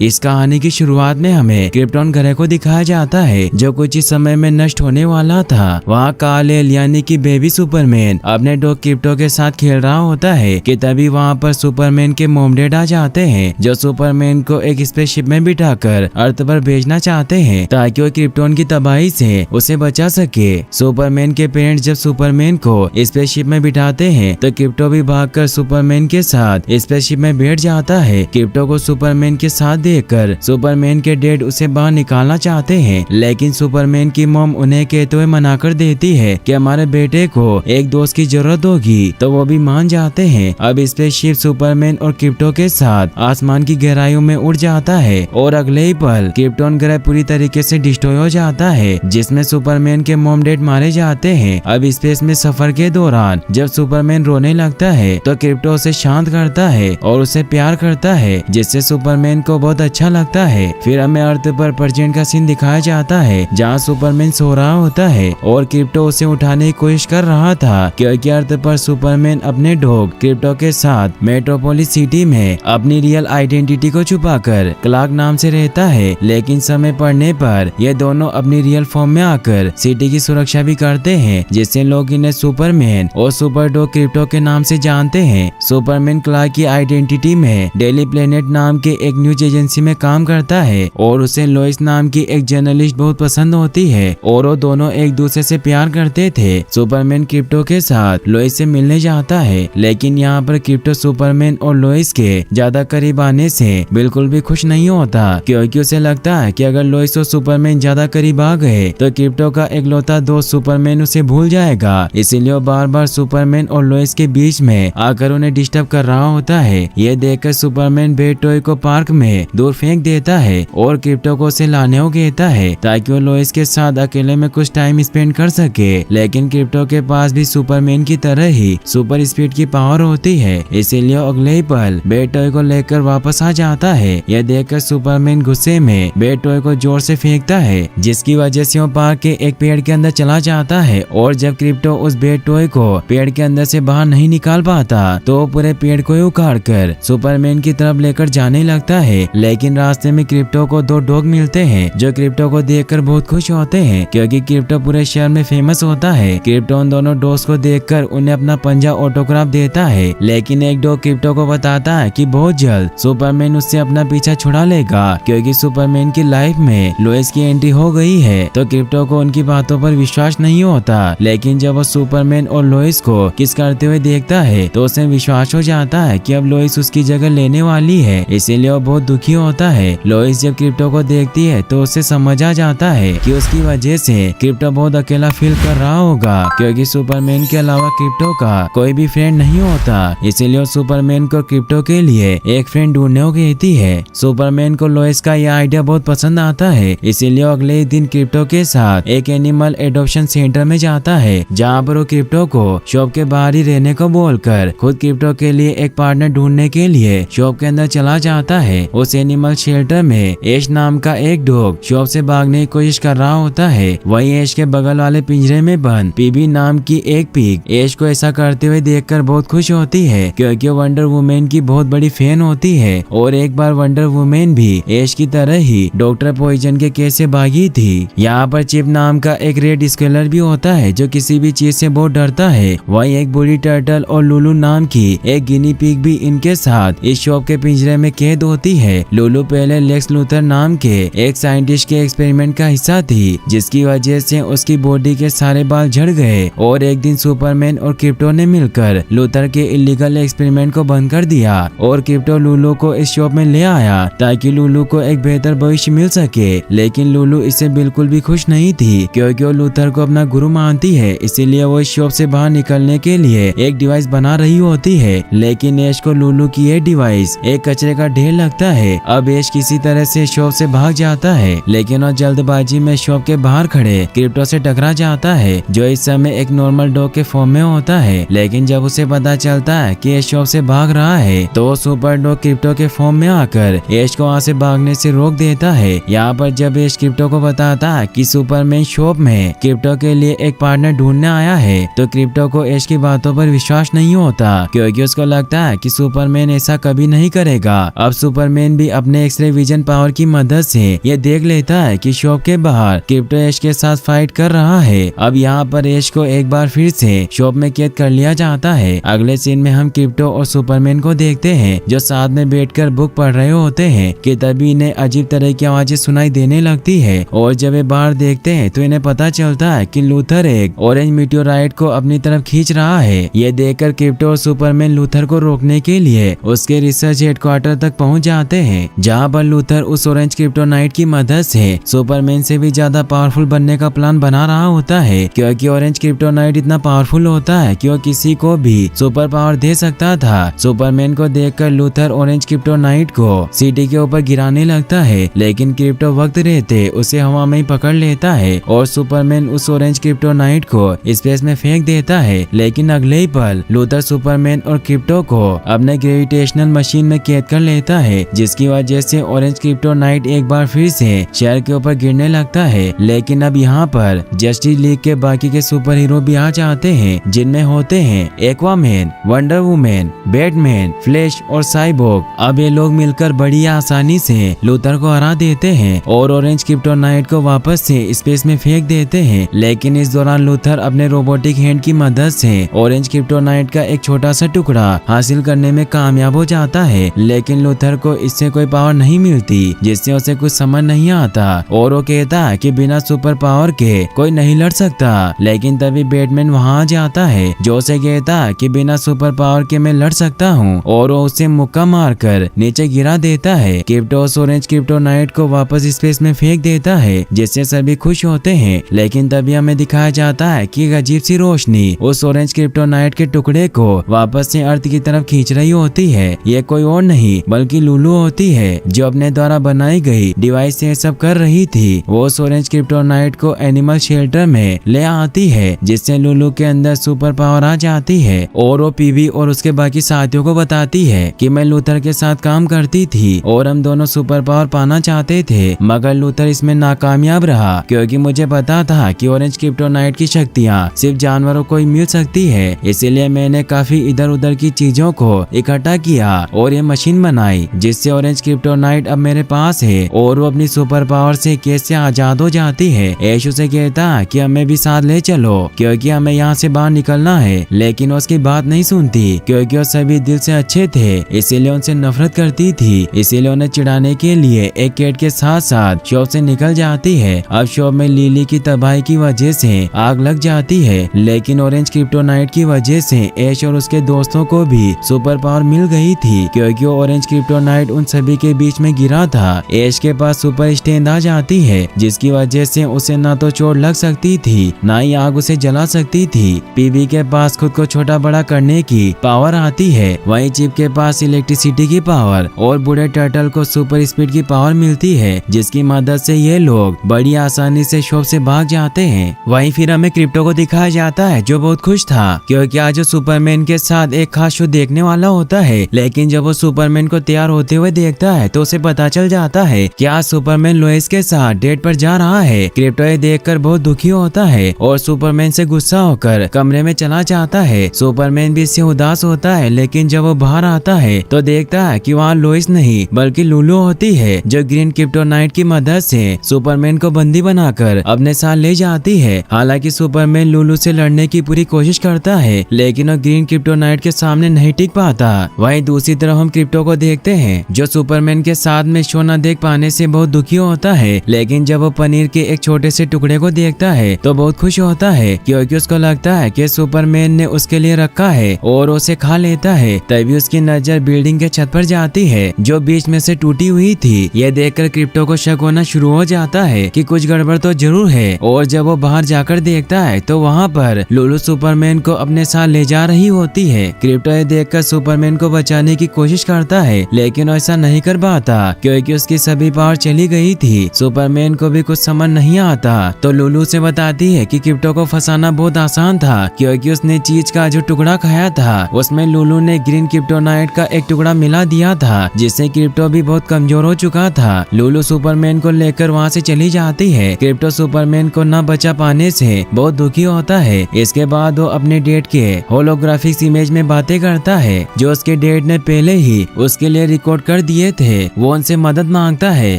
इस कहानी की शुरुआत में हमें क्रिप्टॉन ग्रह को दिखाया जाता है जो कुछ ही समय में नष्ट होने वाला था। वहाँ काल-एल यानी कि बेबी सुपरमैन अपने डॉग क्रिप्टो के साथ खेल रहा होता है कि तभी वहाँ पर सुपरमैन के मॉम डैड आ जाते हैं जो सुपरमैन को एक स्पेसशिप में बिठाकर अर्थ पर भेजना चाहते हैं ताकि वो क्रिप्टॉन की तबाही से उसे बचा सके। सुपरमैन के पेरेंट्स जब सुपरमैन को स्पेसशिप में बिठाते हैं तो क्रिप्टो भी भागकर सुपरमैन के साथ स्पेसशिप में बैठ जाता है। क्रिप्टो को सुपरमैन के साथ देखकर सुपरमैन के डैड उसे बाहर निकालना चाहते हैं, लेकिन सुपरमैन की मॉम उन्हें कहते हुए मना कर देती है कि हमारे बेटे को एक दोस्त की जरूरत होगी, तो वो भी मान जाते हैं। अब स्पेसशिप सुपरमैन और क्रिप्टो के साथ आसमान की गहराइयों में उड़ जाता है और अगले ही पल क्रिप्टॉन ग्रह पूरी तरीके से डिस्ट्रॉय हो जाता है जिसमें सुपरमैन के मॉम डैड मारे जाते हैं। अब स्पेस में सफर के दौरान जब सुपरमैन रोने लगता है तो क्रिप्टो उसे शांत करता है और उसे प्यार करता है जिससे सुपरमैन को बहुत अच्छा लगता है। फिर हमें अर्थ पर प्रेजेंट का सीन दिखाया जाता है जहाँ सुपरमैन सो रहा होता है और क्रिप्टो उसे उठाने की कोशिश कर रहा था क्योंकि अर्थ पर सुपरमैन अपने डॉग क्रिप्टो के साथ मेट्रोपोलिस सिटी में अपनी रियल आइडेंटिटी को छुपाकर क्लार्क नाम से रहता है, लेकिन समय पड़ने पर ये दोनों अपनी रियल फॉर्म में आकर सिटी की सुरक्षा भी करते हैं जिससे लोग इन्हें सुपरमैन और सुपर डॉग क्रिप्टो के नाम से जानते हैं। सुपरमैन क्लार्क की आइडेंटिटी में डेली प्लेनेट नाम के एक न्यूज एजेंसी में काम करता है और उसे लोइस नाम की एक जर्नलिस्ट बहुत पसंद होती है और वो दोनों एक दूसरे से प्यार करते थे। सुपरमैन क्रिप्टो के साथ लोइस से मिलने जाता है, लेकिन यहाँ पर क्रिप्टो सुपरमैन और लोइस के ज्यादा करीब आने से बिल्कुल भी खुश नहीं होता क्योंकि उसे लगता है कि अगर लोइस और सुपरमैन ज्यादा करीब आ गए तो क्रिप्टो का इकलौता दोस्त सुपरमैन उसे भूल जाएगा। इसीलिए वो बार बार सुपरमैन और लोइस के बीच में आकर उन्हें डिस्टर्ब कर रहा होता है। ये देखकर सुपरमैन बेट टॉय को पार्क में दूर फेंक देता है और क्रिप्टो को उसे लाने को कहता है ताकि वो लोइस के साथ अकेले में कुछ टाइम स्पेंड कर सके, लेकिन क्रिप्टो के पास भी सुपरमैन की तरह ही सुपर स्पीड की पावर होती है, इसीलिए अगले ही पल बेट टॉय को लेकर वापस आ जाता है। यह देखकर सुपरमैन गुस्से में बेट टॉय को जोर से फेंकता है जिसकी वजह से वो पार्क के एक पेड़ के अंदर चला जाता है और जब क्रिप्टो उस बेट टॉय को पेड़ के अंदर से बाहर नहीं निकाल पाता तो पूरे पेड़ को उखाड़ कर सुपरमैन की तरफ लेकर जाने लगता है, लेकिन रास्ते में क्रिप्टो को दो डॉग मिलते हैं जो क्रिप्टो को देखकर बहुत खुश होते हैं क्योंकि क्रिप्टो पूरे शहर में फेमस होता है। क्रिप्टो उन दोनों डॉग्स को देखकर उन्हें अपना पंजा ऑटोग्राफ देता है, लेकिन एक डॉग क्रिप्टो को बताता है कि बहुत जल्द सुपरमैन उससे अपना पीछा छुड़ा लेगा क्योंकि सुपरमैन की लाइफ में लोइस की एंट्री हो गई है। तो क्रिप्टो को उनकी बातों पर विश्वास नहीं होता, लेकिन जब वो सुपरमैन और लोइस को किस करते हुए देखता है तो उसे विश्वास हो जाता है कि अब लोइस उसकी जगह लेने वाली है, इसीलिए वो बहुत दुखी होता है। लोइस जब क्रिप्टो को देखती है तो उसे समझ आ जाता है कि उसकी वजह से क्रिप्टो बहुत अकेला फील कर रहा होगा क्योंकि सुपरमैन के अलावा क्रिप्टो का कोई भी फ्रेंड नहीं होता, इसीलिए वो सुपरमैन को क्रिप्टो के लिए एक फ्रेंड ढूंढने को कहती है। सुपरमैन को लोइस का यह आइडिया बहुत पसंद आता है, इसीलिए अगले ही दिन क्रिप्टो के साथ एक एनिमल एडॉप्शन सेंटर में जाता है जहाँ पर वो क्रिप्टो को शॉप के बाहर ही रहने को बोलकर खुद क्रिप्टो के लिए एक पार्टनर ढूंढने के लिए शॉप के अंदर चला जाता है। उस एनिमल शेल्टर में ऐश नाम का एक डॉग शॉप से भागने की कोशिश कर रहा होता है। वहीं ऐश के बगल वाले पिंजरे में बंद पीबी नाम की एक पिग ऐश को ऐसा करते हुए देखकर बहुत खुश होती है क्योंकि वो वंडर वुमेन की बहुत बड़ी फैन होती है और एक बार वंडर वुमेन भी ऐश की तरह ही डॉक्टर पॉइजन के केस से भागी थी। यहाँ पर चिप नाम का एक रेड स्केलर भी होता है जो किसी भी चीज से बहुत डरता है। वहीं एक बूढ़ी टर्टल और लुलू नाम की एक गिनी पिग भी इनके साथ इस शॉप के पिंजरे में कैद होती है। लुलू पहले लेक्स लूथर नाम के एक साइंटिस्ट के एक्सपेरिमेंट का हिस्सा थी जिसकी वजह से उसकी बॉडी के सारे बाल झड़ गए और एक दिन सुपरमैन और क्रिप्टो ने मिलकर लूथर के इलीगल एक्सपेरिमेंट को बंद कर दिया और क्रिप्टो लुलू को इस शॉप में ले आया ताकि लुलू को एक बेहतर भविष्य मिल सके, लेकिन लुलू इससे बिल्कुल भी खुश नहीं थी क्योंकि वो लूथर को अपना गुरु मानती है, इसीलिए वो इस शॉप से बाहर निकलने के लिए एक डिवाइस बना रही होती है। लेकिन ऐश को लुलू की ये डिवाइस एक कचरे का ढेर लगता है। अब ऐश किसी तरह से शॉप से भाग जाता है, लेकिन वो जल्दबाजी में शॉप के बाहर खड़े क्रिप्टो से टकरा जाता है जो इस समय एक नॉर्मल डॉग के फॉर्म में होता है। लेकिन जब उसे पता चलता है कि ऐश शॉप से भाग रहा है तो वो सुपर डॉग क्रिप्टो के फॉर्म में आकर ऐश को वहाँ से भागने से रोक देता है। यहाँ पर जब ऐश क्रिप्टो को बताता है कि सुपरमैन शॉप में क्रिप्टो के लिए एक पार्टनर ढूंढने आया है तो क्रिप्टो को ऐश की बातों पर विश्वास नहीं होता क्योंकि उसको लगता है कि सुपरमैन ऐसा कभी नहीं करेगा। अब सुपरमैन भी अपने एक्सरे विजन पावर की मदद से ये देख लेता है कि शॉप के बाहर क्रिप्टो ऐश के साथ फाइट कर रहा है। अब यहाँ पर ऐश को एक बार फिर से शॉप में कैद कर लिया जाता है। अगले सीन में हम क्रिप्टो और सुपरमैन को देखते हैं जो साथ में बैठकर बुक पढ़ रहे होते हैं कि तभी इन्हें अजीब तरह की आवाजें सुनाई देने लगती है और जब वे बाहर देखते हैं तो इन्हें पता चलता है कि लूथर एक ऑरेंज मीटियोराइट को अपनी तरफ खींच रहा है। ये देखकर क्रिप्टो और सुपरमैन लूथर को रोकने के लिए उसके रिसर्च हेडक्वार्टर तक पहुंच जाते हैं, जहां पर लूथर उस ऑरेंज क्रिप्टोनाइट की मदद से सुपरमैन से भी ज्यादा पावरफुल बनने का प्लान बना रहा होता है, क्योंकि ऑरेंज क्रिप्टोनाइट इतना पावरफुल होता है कि वो किसी को भी सुपर पावर दे सकता था। सुपरमैन को देखकर लूथर ऑरेंज क्रिप्टोनाइट को सिटी के ऊपर गिराने लगता है, लेकिन क्रिप्टो वक्त रहते उसे हवा में ही पकड़ लेता है और सुपरमैन उस ऑरेंज क्रिप्टोनाइट को स्पेस में फेंक देता है। लेकिन अगले ही पल लूथर सुपरमैन और क्रिप्टो को अपने ग्रेविटेशनल मशीन में कैद कर लेता है, जिसकी वजह से ऑरेंज क्रिप्टोनाइट एक बार फिर से शहर के ऊपर गिरने लगता है। लेकिन अब यहाँ पर जस्टिस लीग के बाकी के सुपर हीरो भी आ जाते हैं, जिनमें होते हैं Aquaman, wonder women, Batman, flash और साइबोर्ग। अब ये लोग मिलकर बड़ी आसानी से लूथर को हरा देते हैं और ऑरेंज क्रिप्टोनाइट को वापस से स्पेस में फेंक देते हैं। लेकिन इस दौरान लूथर अपने रोबोटिक हैंड की मदद से ऑरेंज क्रिप्टोनाइट का एक छोटा सा टुकड़ा हासिल करने में कामयाब हो जाता है। लेकिन लूथर को इससे कोई पावर नहीं मिलती, जिससे उसे कुछ समझ नहीं आता और वो कहता है कि बिना सुपर पावर के कोई नहीं लड़ सकता। लेकिन तभी बैटमैन वहाँ आ जाता है जो उसे कहता है कि बिना सुपर पावर के मैं लड़ सकता हूँ और वो उसे मुक्का मारकर नीचे गिरा देता है। क्रिप्टो ऑरेंज क्रिप्टोनाइट को वापस स्पेस में फेंक देता है, जिससे सभी खुश होते हैं। लेकिन तभी हमें दिखाया जाता है कि एक अजीब सी रोशनी उस ऑरेंज क्रिप्टोनाइट के टुकड़े को वापस से अर्थ की तरफ खींच रही होती है। ये कोई और नहीं बल्कि लुलू होती है, जो अपने द्वारा बनाई गई डिवाइस से सब कर रही थी। वो उस ऑरेंज क्रिप्टोनाइट को एनिमल शेल्टर में ले आती है, जिससे लुलू के अंदर सुपर पावर आ जाती है और वो पीवी और उसके बाकी साथियों को बताती है कि मैं लूथर के साथ काम करती थी और हम दोनों सुपर पावर पाना चाहते थे, मगर लूथर इसमें नाकामयाब रहा, क्योंकि मुझे पता था कि ऑरेंज क्रिप्टोनाइट की शक्तियाँ सिर्फ जानवरों को ही मिल सकती है। इसीलिए मैंने काफी इधर उधर की चीजों को इकट्ठा किया और ये मशीन बनाई, जिससे ऑरेंज क्रिप्टोनाइट अब मेरे पास है और वो अपनी सुपर पावर से केस से आजाद हो जाती है। ऐश उसे कहता है कि हमें भी साथ ले चलो, क्योंकि हमें यहाँ से बाहर निकलना है। लेकिन उसकी बात नहीं सुनती, क्योंकि वो सभी दिल से अच्छे थे, इसीलिए उनसे नफरत करती थी। इसीलिए उन्हें चिढ़ाने के लिए एक कैट के साथ साथ शॉप से निकल जाती है। अब शॉप में लिली की तबाही की वजह से आग लग जाती है, लेकिन ऑरेंज क्रिप्टोनाइट की वजह से ऐश और उसके दोस्तों को भी सुपर पावर मिल गई थी, क्योंकि ऑरेंज क्रिप्टोनाइट उन सभी के बीच में गिरा था। ऐश के पास सुपर स्ट्रेंथ आ जाती है, जिसकी वजह से उसे ना तो चोट लग सकती थी, ना ही आग उसे जला सकती थी। पीबी के पास खुद को छोटा बड़ा करने की पावर आती है, वहीं चिप के पास इलेक्ट्रिसिटी की पावर और बूढ़े टर्टल को सुपर स्पीड की पावर मिलती है, जिसकी मदद से ये लोग बड़ी आसानी से शॉप से भाग जाते हैं। वहीं फिर हमें क्रिप्टो को दिखाया जाता है, जो बहुत खुश था, क्योंकि आज वो सुपरमैन के साथ एक खास शो देखने वाला होता है। लेकिन जब वो सुपरमैन को तैयार होते हुए देखता है तो उसे पता चल जाता है कि आज सुपरमैन लोइस के साथ डेट पर जा रहा है। क्रिप्टो ये देखकर बहुत दुखी होता है और सुपरमैन से गुस्सा होकर कमरे में चला जाता है। सुपरमैन भी इससे उदास होता है, लेकिन जब वो बाहर आता है तो देखता है कि वहाँ लोइस नहीं बल्कि लुलू होती है, जो ग्रीन क्रिप्टोनाइट की मदद से सुपरमैन को बंदी बनाकर अपने साथ ले जाती है। हालांकि सुपरमैन लुलू से लड़ने की पूरी कोशिश करता है, लेकिन वो ग्रीन क्रिप्टोनाइट के सामने नहीं टिक पाता। वहीं दूसरी तरफ हम क्रिप्टो को देखते हैं, जो सुपरमैन के साथ में शो न देख पाने से बहुत दुखी होता है। लेकिन जब वो पनीर के एक छोटे से टुकड़े को देखता है तो बहुत खुश होता है, क्योंकि उसको लगता है कि सुपरमैन ने उसके लिए रखा है और उसे खा लेता है। तभी उसकी नजर बिल्डिंग के छत पर जाती है, जो बीच में से टूटी हुई थी। ये देखकर क्रिप्टो को शक होना शुरू हो जाता है कि कुछ गड़बड़ तो जरूर है, और जब वो बाहर जाकर देखता है तो वहाँ पर लुलू सुपरमैन को अपने साथ ले जा रही होती है। क्रिप्टो ये देखकर सुपरमैन को बचाने की कोशिश करता है, लेकिन ऐसा नहीं कर पाता, क्योंकि उसकी सभी पावर चली गई थी। सुपरमैन को भी कुछ समझ नहीं आता, तो लुलू से बताती है कि क्रिप्टो को फंसाना बहुत आसान था, क्योंकि उसने चीज का जो टुकड़ा खाया था उसमें लुलू ने ग्रीन क्रिप्टोनाइट का एक टुकड़ा मिला दिया था, जिससे क्रिप्टो भी बहुत कमजोर हो चुका था। लुलू सुपरमैन को लेकर वहाँ से चली जाती है। क्रिप्टो सुपरमैन को न बचा पाने से बहुत दुखी होता है। इसके बाद वो अपने डेट के होलोग्राफिक्स इमेज में बातें करता है, जो उसके डेट ने पहले ही उसके लिए रिकॉर्ड कर दिए किए थे वो उनसे मदद मांगता है।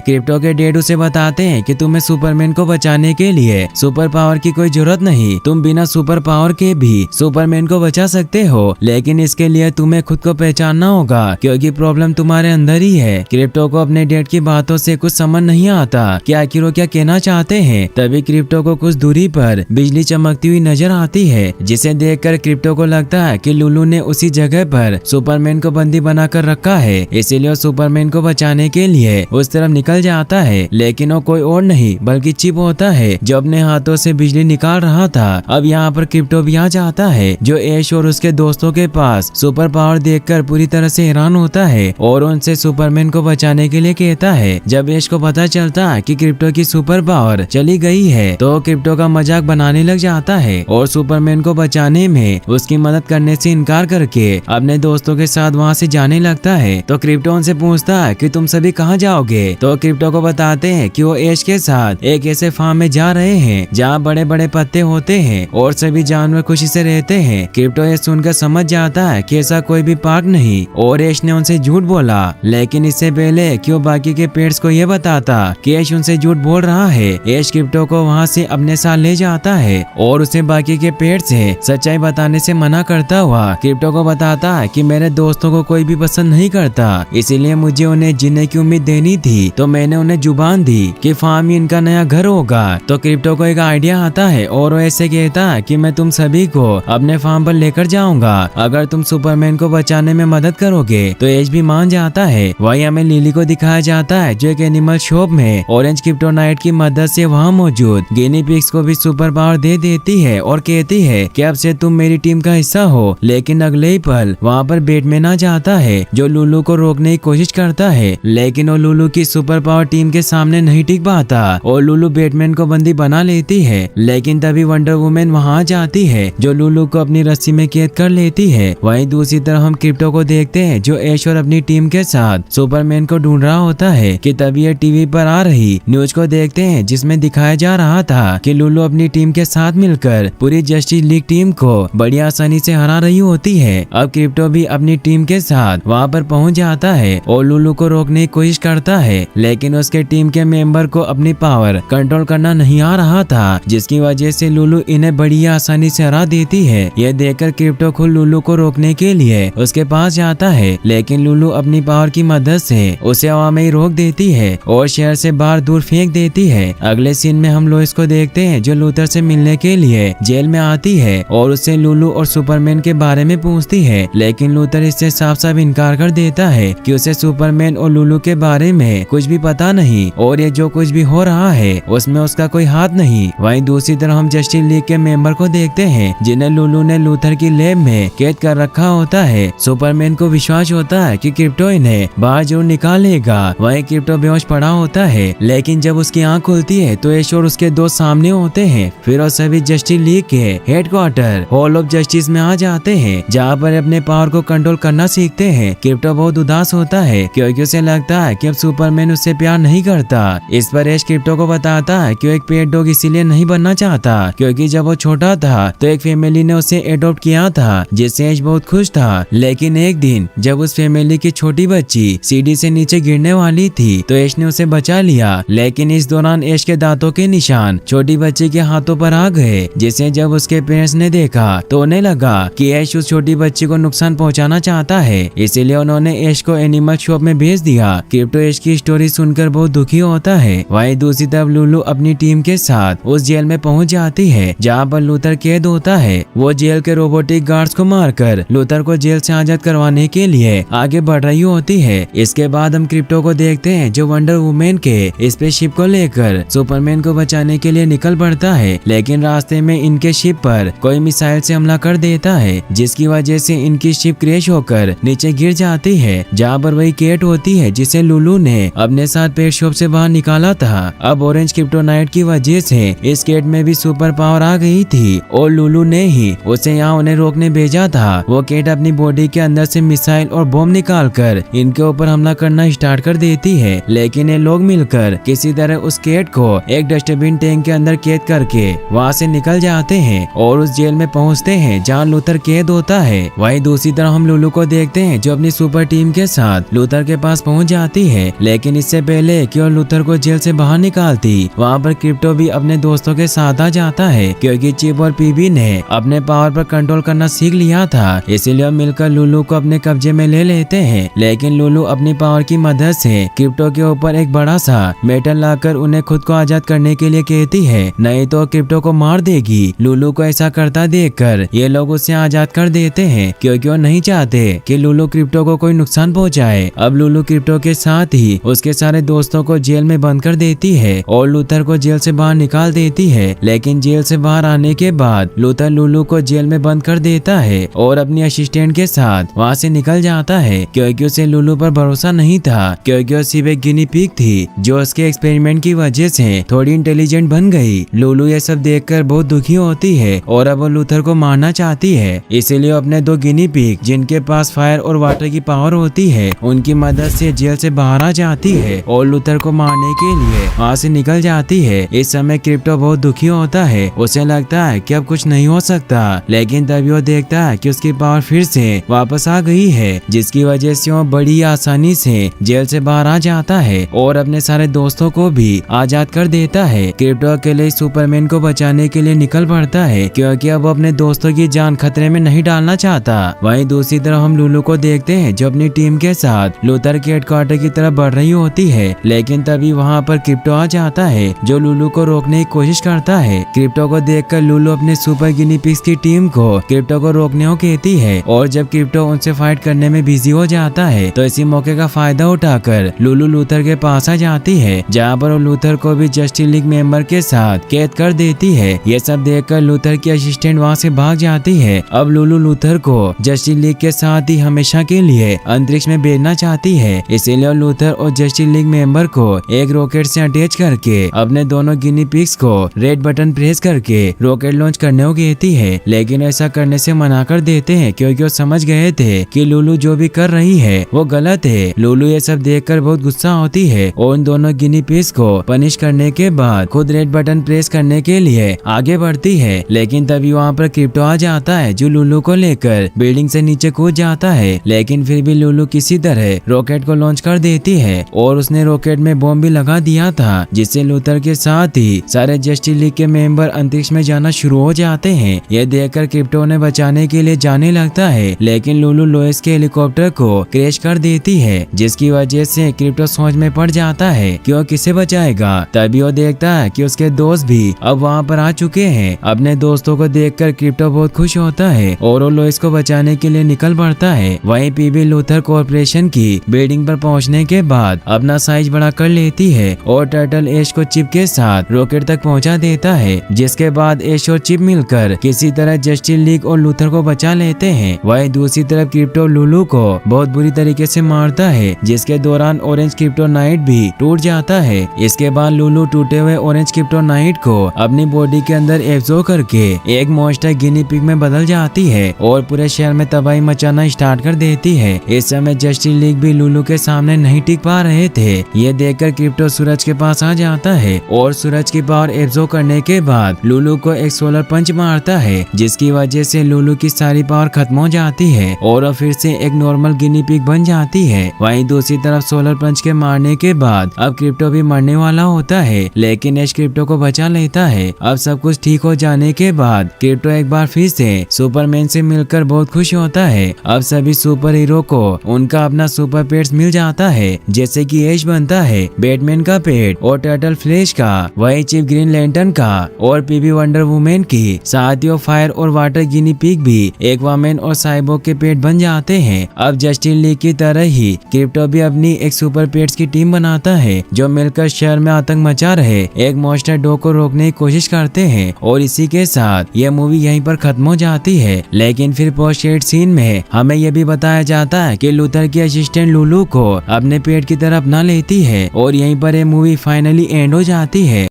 क्रिप्टो के डैड उसे बताते हैं कि तुम्हें सुपरमैन को बचाने के लिए सुपर पावर की कोई जरूरत नहीं, तुम बिना सुपर पावर के भी सुपरमैन को बचा सकते हो, लेकिन इसके लिए तुम्हें खुद को पहचानना होगा क्योंकि प्रॉब्लम तुम्हारे अंदर ही है। क्रिप्टो को अपने डैड की बातों से कुछ समझ नहीं आता कि आखिर वो क्या कहना चाहते हैं। तभी क्रिप्टो को कुछ दूरी पर बिजली चमकती हुई नजर आती है, जिसे देखकर क्रिप्टो को लगता है कि लुलू ने उसी जगह पर सुपरमैन को बंदी बनाकर रखा है, इसीलिए वो सुपरमैन को बचाने के लिए उस तरफ निकल जाता है। लेकिन वो कोई और नहीं बल्कि चिप होता है जो अपने हाथों से बिजली निकाल रहा था। अब यहाँ पर क्रिप्टो भी आ जाता है जो ऐश और उसके दोस्तों के पास सुपर पावर देखकर पूरी तरह से हैरान होता है और उनसे सुपरमैन को बचाने के लिए कहता है। जब ऐश को पता चलता है कि क्रिप्टो की सुपर पावर चली गई है तो क्रिप्टो का मजाक बनाने लग जाता है और सुपरमैन को बचाने में उसकी मदद करने से इनकार करके अपने दोस्तों के साथ वहाँ से जाने लगता है। तो क्रिप्टो उनसे पूछता है कि तुम सभी कहाँ जाओगे, तो क्रिप्टो को बताते हैं कि वो ऐश के साथ एक ऐसे फार्म में जा रहे हैं जहाँ बड़े बड़े पत्ते होते हैं और सभी जानवर खुशी से रहते हैं। क्रिप्टो ये सुनकर समझ जाता है कि ऐसा कोई भी पार्क नहीं और ऐश ने उनसे झूठ बोला, लेकिन इससे पहले कि वो बाकी के पेट्स को ये बताता कि ऐश उनसे झूठ बोल रहा है, ऐश क्रिप्टो को वहाँ से अपने साथ ले जाता है और उसे बाकी के पेट से सच्चाई बताने से मना करता हुआ क्रिप्टो को बताता है कि मेरे दोस्तों को कोई भी पसंद नहीं करता, इसीलिए मुझे उन्हें जीने की उम्मीद देनी थी, तो मैंने उन्हें जुबान दी कि फार्म ही इनका नया घर होगा। तो क्रिप्टो को एक आइडिया आता है और वो ऐसे कहता है कि मैं तुम सभी को अपने फार्म पर लेकर जाऊंगा अगर तुम सुपरमैन को बचाने में मदद करोगे। तो ऐश भी मान जाता है। वही हमें लिली को दिखाया जाता है जो एक एनिमल शॉप में ऑरेंज क्रिप्टोनाइट की मदद से वहाँ मौजूद गिनी पिग्स को भी सुपर पावर दे देती है और कहती है कि अब से तुम मेरी टीम का हिस्सा हो। लेकिन अगले ही पल वहाँ पर बैटमैन आ जाता है जो लुलू को रोकने की कोशिश करता है, लेकिन वो लुलू की सुपर पावर टीम के सामने नहीं टिक पाता और लुलू बैटमैन को बंदी बना लेती है। लेकिन तभी वंडर वुमेन वहाँ आ जाती है जो लुलू को अपनी रस्सी में कैद कर लेती है। वहीं दूसरी तरफ हम क्रिप्टो को देखते हैं जो ऐश और अपनी टीम के साथ सुपरमैन को ढूंढ रहा होता है कि तभी ये टीवी पर आ रही न्यूज को देखते हैं जिसमें दिखाया जा रहा था कि लुलू अपनी टीम के साथ मिलकर पूरी जस्टिस लीग टीम को बड़ी आसानी से हरा रही होती है। अब क्रिप्टो भी अपनी टीम के साथ वहाँ पर पहुँच जाता है और लुलू को रोकने की कोशिश करता है, लेकिन उसके टीम के मेंबर को अपनी पावर कंट्रोल करना नहीं आ रहा था, जिसकी वजह से लुलू इन्हें बड़ी आसानी से हरा देती है। यह देखकर क्रिप्टो खुद लुलू को रोकने के लिए उसके पास जाता है, लेकिन लुलू अपनी पावर की मदद से उसे हवा में ही रोक देती है और शहर से बाहर दूर फेंक देती है। अगले सीन में हम लोइस को देखते हैं जो लूथर से मिलने के लिए जेल में आती है और उससे लुलू और सुपरमैन के बारे में पूछती है, लेकिन लूथर इससे साफ साफ इनकार कर देता है कि उसे सुपरमैन और लुलू के बारे में कुछ भी पता नहीं और ये जो कुछ भी हो रहा है उसमें उसका कोई हाथ नहीं। वहीं दूसरी तरफ हम जस्टिस लीग के मेंबर को देखते हैं जिन्हें लुलू ने लूथर की लैब में कैद कर रखा होता है। सुपरमैन को विश्वास होता है कि क्रिप्टो इन्हें बाहर जरूर निकालेगा। वहीं क्रिप्टो बेहोश पड़ा होता है, लेकिन जब उसकी आंख खुलती है तो ऐश और उसके दोस्त सामने होते हैं। फिर वो सभी जस्टिस लीग के हेडक्वार्टर हॉल ऑफ जस्टिस में आ जाते हैं जहाँ पर अपने पावर को कंट्रोल करना सीखते हैं। क्रिप्टो बहुत उदास होता है क्योंकि उसे लगता है कि अब सुपरमैन उससे प्यार नहीं करता। इस पर ऐश क्रिप्टो को बताता है कि वो एक पेट डॉग इसीलिए नहीं बनना चाहता क्योंकि जब वो छोटा था तो एक फैमिली ने उसे एडॉप्ट किया था, जिससे ऐश बहुत खुश था। लेकिन एक दिन जब उस फैमिली की छोटी बच्ची सीढ़ी से नीचे गिरने वाली थी तो ऐश ने उसे बचा लिया, लेकिन इस दौरान ऐश के दांतों के निशान छोटी बच्ची के हाथों पर आ गए, जिसे जब उसके पेरेंट्स ने देखा तो उन्हें लगा कि ऐश उस छोटी बच्ची को नुकसान पहुंचाना चाहता है, इसीलिए उन्होंने ऐश को एनिमल शॉप में भेज दिया। क्रिप्टो ऐश की स्टोरी सुनकर बहुत दुखी होता है। वहीं दूसरी तरफ लुलू अपनी टीम के साथ उस जेल में पहुंच जाती है जहां पर लूथर कैद होता है। वो जेल के रोबोटिक गार्ड्स को मारकर लूथर को जेल से आजाद करवाने के लिए आगे बढ़ रही होती है। इसके बाद हम क्रिप्टो को देखते हैं जो वंडर वुमेन के स्पेसशिप को लेकर सुपरमैन को बचाने के लिए निकल पड़ता है, लेकिन रास्ते में इनके शिप पर कोई मिसाइल से हमला कर देता है, जिसकी वजह से इनकी शिप क्रैश होकर नीचे गिर जाती है जहाँ पर वही केट होती है जिसे लुलू ने अपने साथ पेट शॉप से बाहर निकाला था। अब ऑरेंज क्रिप्टोनाइट की वजह से इस केट में भी सुपर पावर आ गई थी और लुलू ने ही उसे यहाँ उन्हें रोकने भेजा था। वो केट अपनी बॉडी के अंदर से मिसाइल और बॉम्ब निकालकर इनके ऊपर हमला करना स्टार्ट कर देती है, लेकिन ये लोग मिलकर किसी तरह उस केट को एक डस्टबिन टैंक के अंदर कैद करके वहाँ से निकल जाते हैं और उस जेल में पहुँचते हैं जहाँ लूथर कैद होता है। वहीं दूसरी तरफ हम लुलू को देखते हैं जो अपनी सुपर टीम के साथ लूथर लूथर के पास पहुंच जाती है, लेकिन इससे पहले कि वो लूथर को जेल से बाहर निकालती, वहाँ पर क्रिप्टो भी अपने दोस्तों के साथ आ जाता है, क्योंकि चिप और पीबी ने अपने पावर पर कंट्रोल करना सीख लिया था। इसीलिए मिलकर लुलू को अपने कब्जे में ले लेते हैं, लेकिन लुलू अपनी पावर की मदद से क्रिप्टो के ऊपर एक बड़ा सा मेटल लाकर उन्हें खुद को आजाद करने के लिए कहती है, नहीं तो क्रिप्टो को मार देगी। लुलू को ऐसा करता देखकर ये लोग उसे आजाद कर देते हैं, क्योंकि वो नहीं चाहते कि लुलू क्रिप्टो को कोई नुकसान पहुंचाए। अब लुलू क्रिप्टो के साथ ही उसके सारे दोस्तों को जेल में बंद कर देती है और लूथर को जेल से बाहर निकाल देती है। लेकिन जेल से बाहर आने के बाद लूथर लुलू को जेल में बंद कर देता है और अपनी असिस्टेंट के साथ वहाँ से निकल जाता है, क्योंकि उसे लुलू पर भरोसा नहीं था, क्योंकि वो सिर्फ एक गिनी पिग थी जो उसके एक्सपेरिमेंट की वजह से थोड़ी इंटेलिजेंट बन गई। लुलू ये सब देखकर बहुत दुखी होती है और अब वो लूथर को मारना चाहती है। इसीलिए अपने 2 गिनी पिग जिनके पास फायर और वाटर की पावर होती है उनकी मदद से जेल से बाहर आ जाती है और लूथर को मारने के लिए वहाँ से निकल जाती है। इस समय क्रिप्टो बहुत दुखी होता है, उसे लगता है कि अब कुछ नहीं हो सकता, लेकिन तभी वो देखता है कि उसकी पावर फिर से वापस आ गई है, जिसकी वजह से वो बड़ी आसानी से जेल से बाहर आ जाता है और अपने सारे दोस्तों को भी आजाद कर देता है। क्रिप्टो अकेले सुपरमैन को बचाने के लिए निकल पड़ता है, क्योंकि अब अपने दोस्तों की जान खतरे में नहीं डालना चाहता। वहीं दूसरी तरफ हम लुलू को देखते हैं जो अपनी टीम के साथ लूथर के हेडक्वार्टर की तरफ बढ़ रही होती है, लेकिन तभी वहाँ पर क्रिप्टो आ जाता है जो लुलू को रोकने की कोशिश करता है। क्रिप्टो को देखकर लुलू अपने सुपर गिनी पिग्स की टीम को क्रिप्टो को रोकने को कहती है और जब क्रिप्टो उनसे फाइट करने में बिजी हो जाता है तो इसी मौके का फायदा उठाकर लुलू लूथर के पास आ जाती है, जहाँ पर वो लूथर को भी जस्टिस लीग मेंबर के साथ कैद कर देती है। ये सब देखकर लूथर की असिस्टेंट वहाँ से भाग जाती है। अब लुलू लूथर को जस्टिस लीग के साथ ही हमेशा के लिए अंतरिक्ष में भेजना चाहती है, इसीलिए लूथर और जस्टिस लीग मेंबर को एक रॉकेट से अटैच करके अपने दोनों गिनी पिग्स को रेड बटन प्रेस करके रॉकेट लॉन्च करने को कहती है, लेकिन ऐसा करने से मना कर देते हैं, क्योंकि वो समझ गए थे कि लुलू जो भी कर रही है वो गलत है। लुलू ये सब देखकर बहुत गुस्सा होती है और उन दोनों गिनी पिग्स को पनिश करने के बाद खुद रेड बटन प्रेस करने के लिए आगे बढ़ती है, लेकिन तभी वहाँ पर क्रिप्टो आ जाता है जो लुलू को लेकर बिल्डिंग से नीचे कूद जाता है। लेकिन फिर भी लुलू किसी तरह रॉकेट को लॉन्च कर देती है और उसने रॉकेट में बॉम्ब भी लगा दिया था, जिससे लूथर के साथ ही सारे जस्टिस लीग के मेंबर अंतरिक्ष में जाना शुरू हो जाते हैं। यह देखकर क्रिप्टो ने बचाने के लिए जाने लगता है, लेकिन लुलू लोएस के हेलीकॉप्टर को क्रैश कर देती है, जिसकी वजह से क्रिप्टो सोच में पड़ जाता है कि वो किसे बचाएगा। तभी वो देखता है कि उसके दोस्त भी अब वहाँ पर आ चुके हैं। अपने दोस्तों को देखकर क्रिप्टो बहुत खुश होता है और वो लोएस को बचाने के लिए निकल पड़ता है। वहीं पीबी लूथर कॉर्पोरेशन की बिल्डिंग पर पहुंचने के बाद अपना साइज बड़ा कर लेती है और टर्टल ऐश को चिप के साथ रॉकेट तक पहुंचा देता है, जिसके बाद ऐश और चिप मिलकर किसी तरह जस्टिस लीग और लूथर को बचा लेते हैं। वहीं दूसरी तरफ क्रिप्टो लुलू को बहुत बुरी तरीके से मारता है, जिसके दौरान ऑरेंज क्रिप्टोनाइट भी टूट जाता है। इसके बाद लुलू टूटे हुए ऑरेंज क्रिप्टोनाइट को अपनी बॉडी के अंदर एब्जॉर्ब करके एक मॉन्स्टर गिनी पिग में बदल जाती है और पूरे शहर में तबाही मचाना स्टार्ट कर देती है। इस समय जस्टिस लीग भी लुलू के सामने नहीं टिक पा रहे थे। ये देखकर क्रिप्टो सूरज के पास आ जाता है और सूरज की पावर एब्जॉर्ब करने के बाद लुलू को एक सोलर पंच मारता है, जिसकी वजह से लुलू की सारी पावर खत्म हो जाती है और वो फिर से एक नॉर्मल गिनी पिग बन जाती है। वहीं दूसरी तरफ सोलर पंच के मारने के बाद अब क्रिप्टो भी मरने वाला होता है, लेकिन ऐश क्रिप्टो को बचा लेता है। अब सब कुछ ठीक हो जाने के बाद क्रिप्टो एक बार फिर से सुपरमैन से मिलकर बहुत खुश होता है। अब सभी सुपर हीरो को उनका अपना सुपर पेट्स मिल जाता है, जैसे कि ऐश बनता है बैटमैन का पेट और टर्टल फ्लैश का, वही चिप ग्रीन लैंटर्न का और पीबी वंडर वुमेन की, साथ ही फायर और वाटर गिनी पिग भी एक्वामैन और साइबोर्ग के पेट बन जाते हैं। अब जस्टिस लीग की तरह ही क्रिप्टो भी अपनी एक सुपर पेट्स की टीम बनाता है जो मिलकर शहर में आतंक मचा रहे एक मॉन्स्टर डॉग को रोकने की कोशिश करते हैं। और इसी के साथ यह मूवी यहीं पर खत्म हो जाती है। लेकिन फिर पोस्ट क्रेडिट सीन में हमें यह भी बताया जाता है कि लूथर की असिस्टेंट लुलू को अपने पेट की तरफ अपना लेती है और यहीं पर यह मूवी फाइनली एंड हो जाती है।